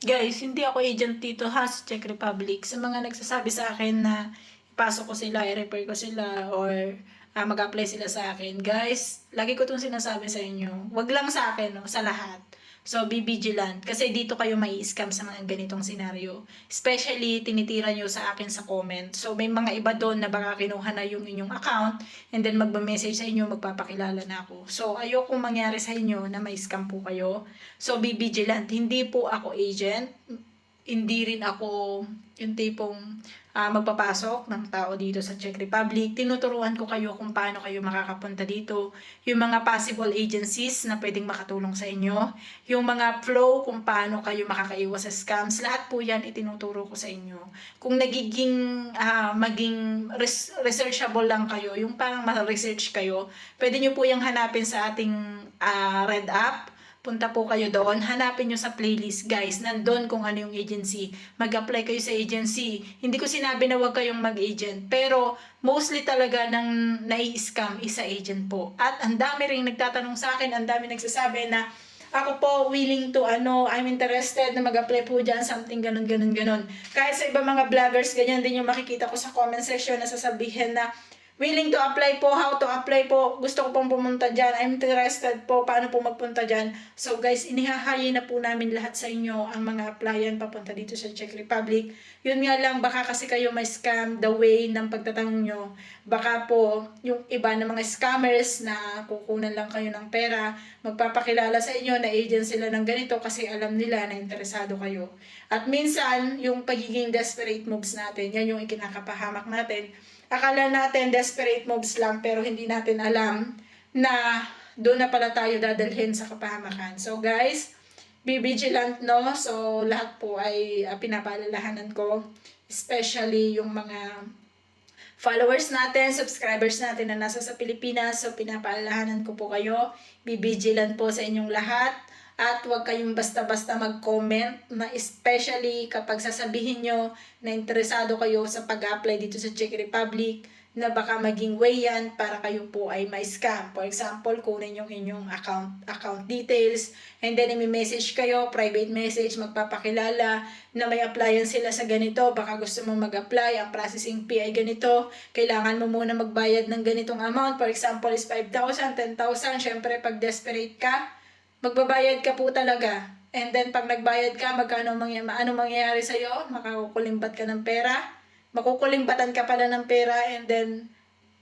Guys, hindi ako agent dito ha sa Czech Republic. Sa mga nagsasabi sa akin na ipasok ko sila, i-refer ko sila, or mag-apply sila sa akin. Guys, lagi ko itong sinasabi sa inyo. Wag lang sa akin, no? Sa lahat. So, be vigilant. Kasi dito kayo may scam sa mga ganitong senaryo. Especially, tinitira nyo sa akin sa comment. So, may mga iba doon na baka kinuha na yung inyong account and then magba-message sa inyo, magpapakilala na ako. So, ayokong mangyari sa inyo na may scam po kayo. So, be vigilant. Hindi po ako agent. Hindi rin ako yung tipong magpapasok ng tao dito sa Czech Republic. Tinuturuan ko kayo kung paano kayo makakapunta dito. Yung mga possible agencies na pwedeng makatulong sa inyo. Yung mga flow kung paano kayo makakaiwas sa scams. Lahat po yan itinuturo ko sa inyo. Kung maging researchable lang kayo, yung parang ma-research kayo, pwede nyo po yung hanapin sa ating Red App. Punta po kayo doon, hanapin nyo sa playlist guys, nandun kung ano yung agency. Mag-apply kayo sa agency. Hindi ko sinabi na huwag kayong mag-agent, pero mostly talaga nang nai-scam isa agent po. At ang dami ring nagtatanong sa akin, ang dami nagsasabi na ako po willing to I'm interested na mag-apply po dyan, something ganun. Kahit sa iba mga vloggers, ganyan din yung makikita ko sa comment section na sasabihin na willing to apply po, how to apply po, gusto ko pong pumunta dyan, I'm interested po, paano po magpunta dyan. So guys, inihahayi na po namin lahat sa inyo ang mga applyan papunta dito sa Czech Republic. Yun nga lang, baka kasi kayo may scam the way ng pagtatanong nyo. Baka po yung iba ng mga scammers na kukunan lang kayo ng pera, magpapakilala sa inyo na agent sila ng ganito kasi alam nila na interesado kayo. At minsan, yung pagiging desperate moves natin, yan yung ikinakapahamak natin. Akala natin desperate moves lang pero hindi natin alam na doon na pala tayo dadalhin sa kapahamakan. So guys, be vigilant no. So lahat po ay pinapaalalahanan ko, especially yung mga followers natin, subscribers natin na nasa sa Pilipinas. So pinapaalalahanan ko po kayo, be vigilant po sa inyong lahat. At huwag kayong basta-basta mag-comment na especially kapag sasabihin nyo na interesado kayo sa pag-apply dito sa Czech Republic na baka maging way yan para kayo po ay may scam. For example, kunin yung inyong account details and then i-message kayo, private message, magpapakilala na may applyan sila sa ganito, baka gusto mong mag-apply, ang processing fee ay ganito, kailangan mo muna magbayad ng ganitong amount, for example is 5,000, 10,000, syempre pag desperate ka, magbabayad ka po talaga. And then, pag nagbayad ka, ano mangyayari sa'yo? Makakukulimbat ka ng pera. Makukulimbatan ka pala ng pera and then,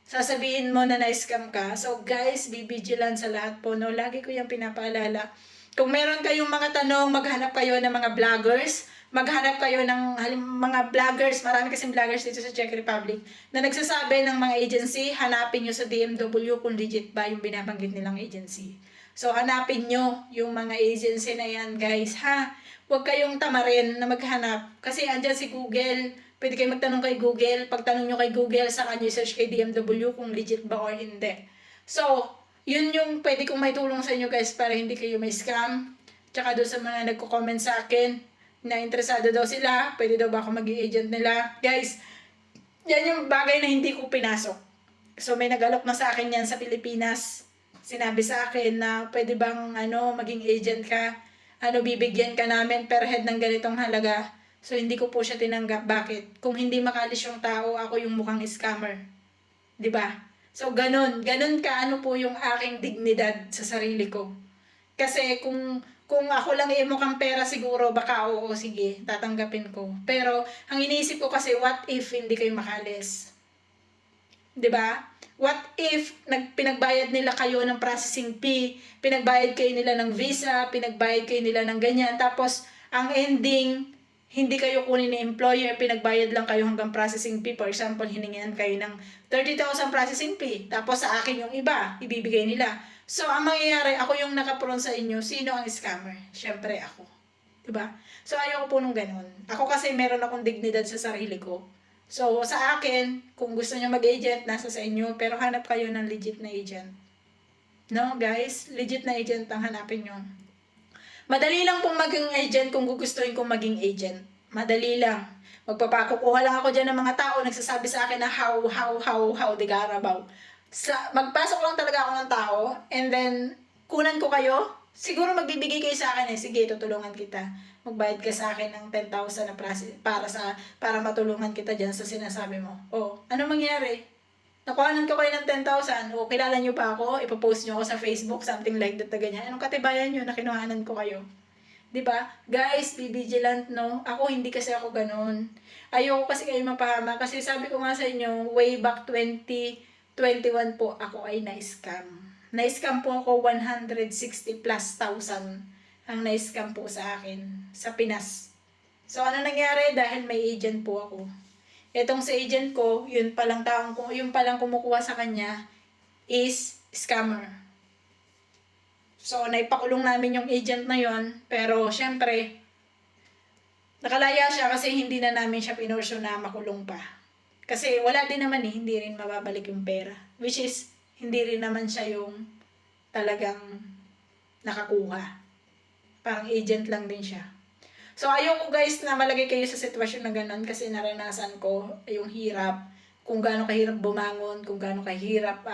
sasabihin mo na na-scam ka. So, guys, be vigilant sa lahat po, no? Lagi ko yung pinapaalala. Kung meron kayong mga tanong, maghanap kayo ng mga vloggers. Maghanap kayo ng mga vloggers. Marami kasing vloggers dito sa Czech Republic na nagsasabi ng mga agency, hanapin nyo sa DMW kung legit ba yung binabanggit nilang agency. So, hanapin nyo yung mga agency na yan, guys, ha? Huwag kayong tamarin na maghanap. Kasi andyan si Google. Pwede kayo magtanong kay Google. Pagtanong nyo kay Google, saka nyo search kay DMW kung legit ba or hindi. So, yun yung pwede kong may tulong sa inyo, guys, para hindi kayo may scam. Tsaka doon sa mga nagko-comment sa akin na interesado daw sila, pwede daw ba ako maging agent nila. Guys, yan yung bagay na hindi ko pinasok. So, may nag-alok na sa akin yan sa Pilipinas. Sinabi sa akin na pwede bang maging agent ka, bibigyan ka namin per head ng ganitong halaga. So hindi ko po siya tinanggap. Bakit? Kung hindi makalis yung tao, ako yung mukhang scammer. 'Di ba? So ganun ka po yung aking dignidad sa sarili ko. Kasi kung ako lang mukhang pera siguro, baka oo, sige, tatanggapin ko. Pero ang iniisip ko kasi, what if hindi kayo makalis? 'Di ba? What if pinagbayad nila kayo ng processing fee, pinagbayad kayo nila ng visa, pinagbayad kayo nila ng ganyan, tapos ang ending, hindi kayo kunin ni employer, pinagbayad lang kayo hanggang processing fee. For example, hiningihan kayo ng 30,000 processing fee, tapos sa akin yung iba, ibibigay nila. So, ang mangyayari, ako yung nakaproon sa inyo, sino ang scammer? Siyempre ako. Diba? So, ayoko po nung ganun. Ako kasi meron akong dignidad sa sarili ko. So, sa akin, kung gusto niyo mag-agent, nasa sa inyo, pero hanap kayo ng legit na agent. No, guys? Legit na agent ang hanapin nyo. Madali lang pong maging agent kung gugustuhin kong maging agent. Madali lang. Magpapakukuha lang ako dyan ng mga tao, nagsasabi sa akin na how, di Garabaw. Magpasok lang talaga ako ng tao, and then, kunan ko kayo, siguro magbibigay kayo sa akin sige, tutulungan kita. magbayad ka sa akin ng 10,000 na para matulungan kita dyan sa sinasabi mo. O, ano mangyari? Nakuhanan ko kayo ng 10,000. O, kilala nyo pa ako? Ipopost nyo ako sa Facebook, something like that na ganyan. Anong katibayan nyo na kinuhanan ko kayo? 'Di ba? Guys, be vigilant, no? Ako, hindi kasi ako ganun. Ayoko kasi kayo mapahama. Kasi sabi ko nga sa inyo, way back 2021 po, ako ay na-scam. Na-scam po ako 160 plus thousand ang na-scam po sa akin sa Pinas. So, ano nangyari? Dahil may agent po ako. Etong sa agent ko, yun palang kumukuha sa kanya is scammer. So, naipakulong namin yung agent na yon. Pero, syempre, nakalaya siya kasi hindi na namin siya pinursyo na makulong pa. Kasi wala din naman hindi rin mababalik yung pera. Which is, hindi rin naman siya yung talagang nakakuha. Parang agent lang din siya. So, ayoko guys na malagay kayo sa sitwasyon na ganun kasi naranasan ko yung hirap. Kung gaano kahirap bumangon, kung gaano kahirap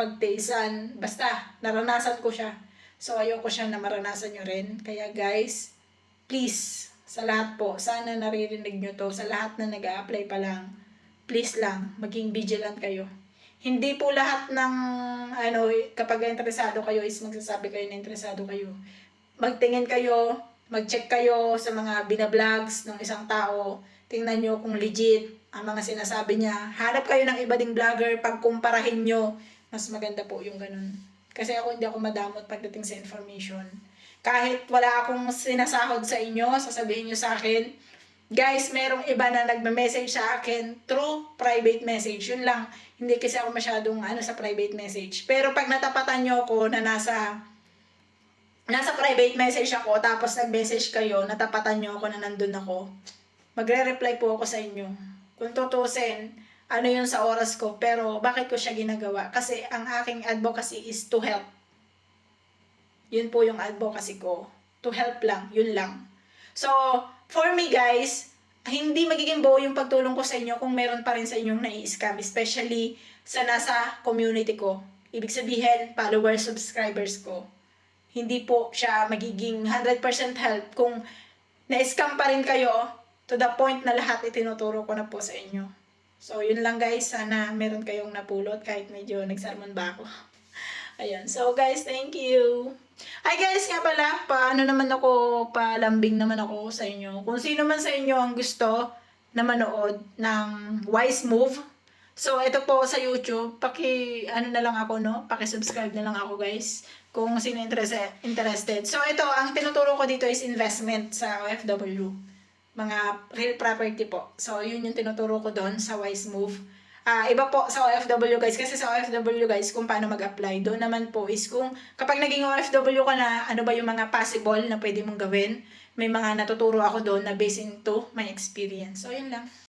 pagtiisan. Basta, naranasan ko siya. So, ayoko siya na maranasan nyo rin. Kaya guys, please, sa lahat po, sana naririnig nyo to. Sa lahat na nag-a-apply pa lang, please lang, maging vigilant kayo. Hindi po lahat ng, kapag interesado kayo is magsasabi kayo na interesado kayo. Magtingin kayo, mag-check kayo sa mga binablogs ng isang tao. Tingnan nyo kung legit ang mga sinasabi niya. Hanap kayo ng iba ding vlogger, pagkumparahin nyo. Mas maganda po yung ganun. Kasi hindi ako madamot pagdating sa information. Kahit wala akong sinasahod sa inyo, sasabihin nyo sa akin, guys, merong iba na nagme-message sa akin through private message. Yun lang. Hindi kasi ako masyadong sa private message. Pero pag natapatan nyo ako na nasa private message ako, tapos nag-message kayo, natapatan nyo ako na nandun ako, magre-reply po ako sa inyo. Kung tutusin, ano yun sa oras ko, pero bakit ko siya ginagawa? Kasi ang aking advocacy is to help. Yun po yung advocacy ko. To help lang, yun lang. So, for me guys, hindi magiging buo yung pagtulong ko sa inyo kung meron pa rin sa inyong nai-scam, especially sa nasa community ko. Ibig sabihin, followers, subscribers ko. Hindi po siya magiging 100% help kung na-scam pa rin kayo to the point na lahat itinuturo ko na po sa inyo. So, yun lang guys. Sana meron kayong napulot kahit medyo nagsalmon ba ako. Ayan. So, guys, thank you. Ay, guys, nga pala, palambing naman ako sa inyo. Kung sino man sa inyo ang gusto na manood ng Wise Move, so, ito po sa YouTube, na lang ako, no? Paki-subscribe na lang ako, guys. Kung sino interested. So, ito, ang tinuturo ko dito is investment sa OFW. Mga real property po. So, yun yung tinuturo ko doon sa Wise Move. Iba po sa OFW guys. Kasi sa OFW guys, kung paano mag-apply. Doon naman po is kung kapag naging OFW ka na, ano ba yung mga possible na pwede mong gawin. May mga natuturo ako doon na based into my experience. So, yun lang.